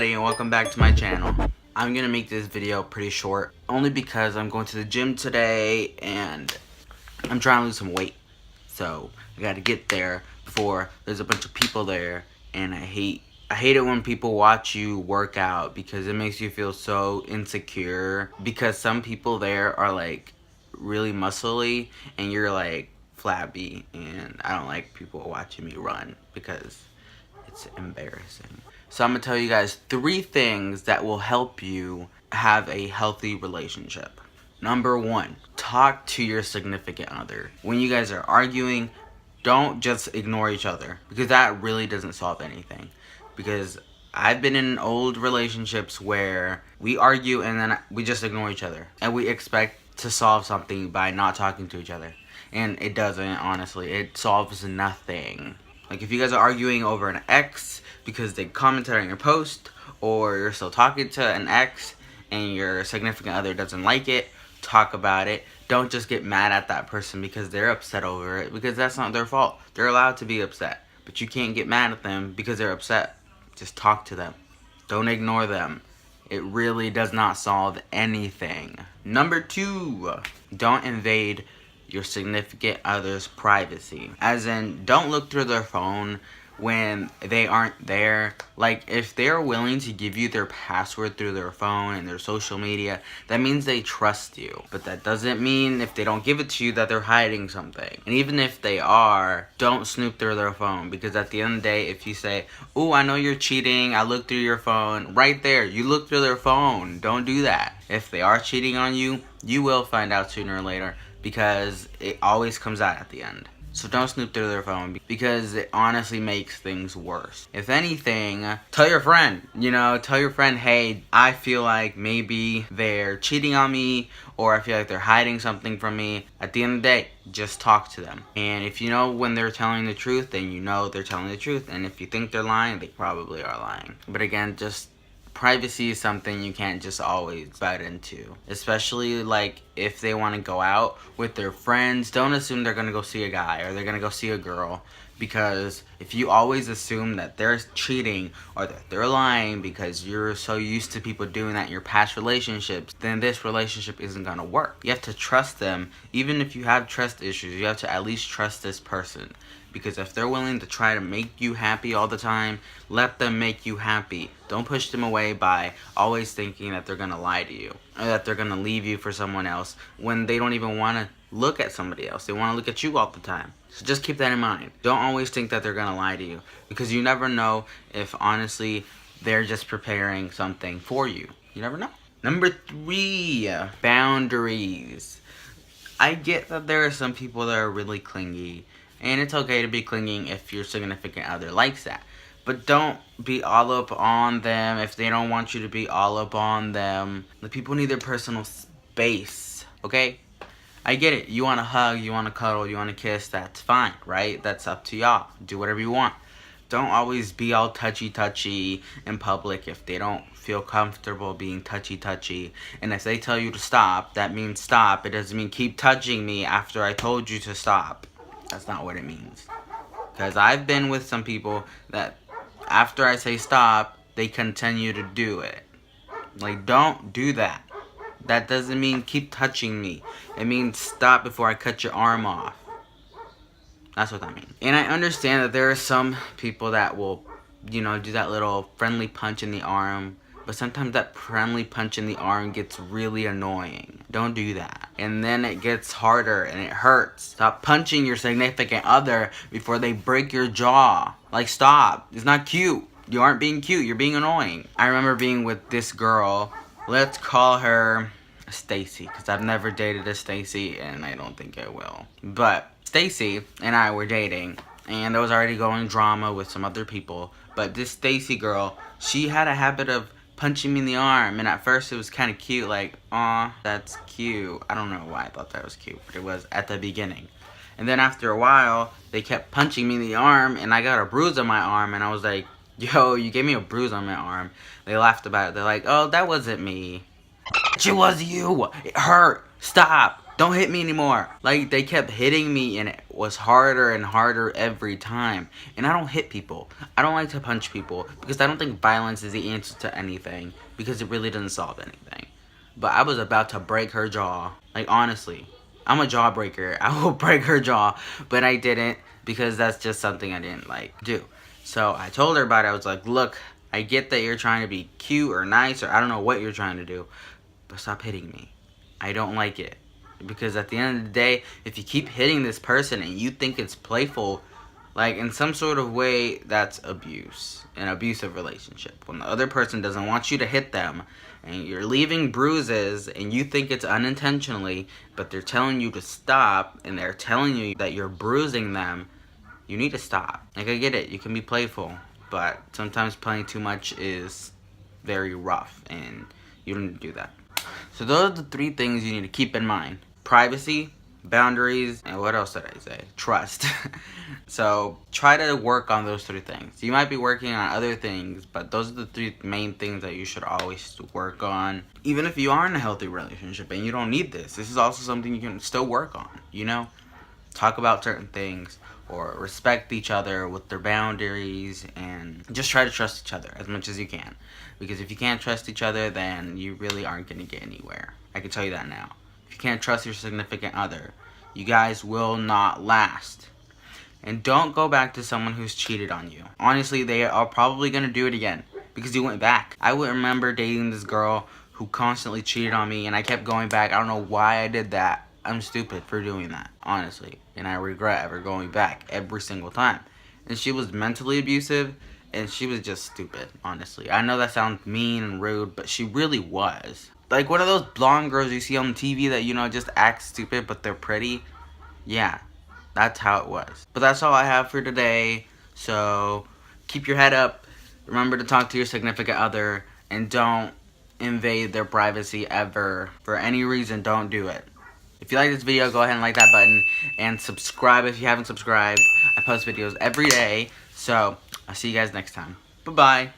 everybody, and welcome back to my channel. I'm gonna make this video pretty short, only because I'm going to the gym today and I'm trying to lose some weight. So I gotta get there before there's a bunch of people there, and I hate it when people watch you work out because it makes you feel so insecure, because some people there are like really muscly and you're like flabby, and I don't like people watching me run because it's embarrassing. So I'm gonna tell you guys 3 things that will help you have a healthy relationship. Number 1, talk to your significant other. When you guys are arguing, don't just ignore each other, because that really doesn't solve anything. Because I've been in old relationships where we argue and then we just ignore each other, and we expect to solve something by not talking to each other. And it doesn't, honestly. It solves nothing. Like, if you guys are arguing over an ex because they commented on your post, or you're still talking to an ex and your significant other doesn't like it, talk about it. Don't just get mad at that person because they're upset over it, because that's not their fault. They're allowed to be upset, but you can't get mad at them because they're upset. Just talk to them. Don't ignore them. It really does not solve anything. Number 2, don't invade your significant other's privacy. As in, don't look through their phone when they aren't there. Like, if they're willing to give you their password through their phone and their social media, that means they trust you. But that doesn't mean if they don't give it to you that they're hiding something. And even if they are, don't snoop through their phone, because at the end of the day, if you say, "Ooh, I know you're cheating, I looked through your phone," right there, you look through their phone. Don't do that. If they are cheating on you, you will find out sooner or later, because it always comes out at the end. So don't snoop through their phone, because it honestly makes things worse. If anything, tell your friend, tell your friend, "Hey, I feel like maybe they're cheating on me, or I feel like they're hiding something from me." At the end of the day, just talk to them. And if you know when they're telling the truth, then you know they're telling the truth. And if you think they're lying, they probably are lying. But again, just privacy is something you can't just always butt into. Especially, like, if they want to go out with their friends, don't assume they're going to go see a guy or they're going to go see a girl. Because if you always assume that they're cheating or that they're lying because you're so used to people doing that in your past relationships, then this relationship isn't going to work. You have to trust them. Even if you have trust issues, you have to at least trust this person. Because if they're willing to try to make you happy all the time, let them make you happy. Don't push them away by always thinking that they're going to lie to you, or that they're going to leave you for someone else when they don't even want to look at somebody else. They want to look at you all the time. So just keep that in mind. Don't always think that they're going to lie to you, because you never know if honestly they're just preparing something for you. You never know. Number 3, boundaries. I get that there are some people that are really clingy, and it's okay to be clinging if your significant other likes that. But don't be all up on them if they don't want you to be all up on them. The people need their personal space, okay? I get it. You want to hug, you want to cuddle, you want to kiss, that's fine, right? That's up to y'all. Do whatever you want. Don't always be all touchy-touchy in public if they don't feel comfortable being touchy-touchy. And if they tell you to stop, that means stop. It doesn't mean keep touching me after I told you to stop. That's not what it means. Because I've been with some people that after I say stop, they continue to do it. Like, don't do that. That doesn't mean keep touching me. It means stop before I cut your arm off. That's what that means. And I understand that there are some people that will, do that little friendly punch in the arm. But sometimes that friendly punch in the arm gets really annoying. Don't do that. And then it gets harder and it hurts. Stop punching your significant other before they break your jaw. Like, stop. It's not cute. You aren't being cute. You're being annoying. I remember being with this girl. Let's call her Stacy, because I've never dated a Stacy and I don't think I will. But Stacy and I were dating, and there was already going drama with some other people. But this Stacy girl, she had a habit of punching me in the arm, and at first it was kind of cute, like, aw, that's cute. I don't know why I thought that was cute, but it was at the beginning. And then after a while, they kept punching me in the arm, and I got a bruise on my arm, and I was like, "Yo, you gave me a bruise on my arm." They laughed about it. They're like, "Oh, that wasn't me." "It was you. It hurt. Stop." don't hit me anymore. Like, they kept hitting me and it was harder and harder every time. And I don't hit people. I don't like to punch people because I don't think violence is the answer to anything, because it really doesn't solve anything. But I was about to break her jaw. Like, honestly, I'm a jawbreaker. I will break her jaw, but I didn't, because that's just something I didn't like do. So I told her about it. I was like, look, I get that you're trying to be cute or nice, or I don't know what you're trying to do, but stop hitting me. I don't like it. Because at the end of the day, if you keep hitting this person and you think it's playful, like, in some sort of way, that's abuse. An abusive relationship. When the other person doesn't want you to hit them, and you're leaving bruises, and you think it's unintentionally, but they're telling you to stop, and they're telling you that you're bruising them, you need to stop. Like, I get it, you can be playful, but sometimes playing too much is very rough, and you don't do that. So those are the 3 things you need to keep in mind. Privacy, boundaries, and what else did I say? Trust. So try to work on those 3 things. You might be working on other things, but those are the 3 main things that you should always work on. Even if you are in a healthy relationship and you don't need this is also something you can still work on, you know? Talk about certain things, or respect each other with their boundaries, and just try to trust each other as much as you can. Because if you can't trust each other, then you really aren't going to get anywhere. I can tell you that now. If you can't trust your significant other, you guys will not last. And don't go back to someone who's cheated on you. Honestly, they are probably going to do it again, because you went back. I would remember dating this girl who constantly cheated on me, and I kept going back. I don't know why I did that. I'm stupid for doing that, honestly. And I regret ever going back every single time. And she was mentally abusive, and she was just stupid, honestly. I know that sounds mean and rude, but she really was. Like one of those blonde girls you see on TV that, you know, just act stupid, but they're pretty. Yeah, that's how it was. But that's all I have for today. So keep your head up. Remember to talk to your significant other, and don't invade their privacy ever. For any reason, don't do it. If you like this video, go ahead and like that button, and subscribe if you haven't subscribed. I post videos every day, so I'll see you guys next time. Bye-bye.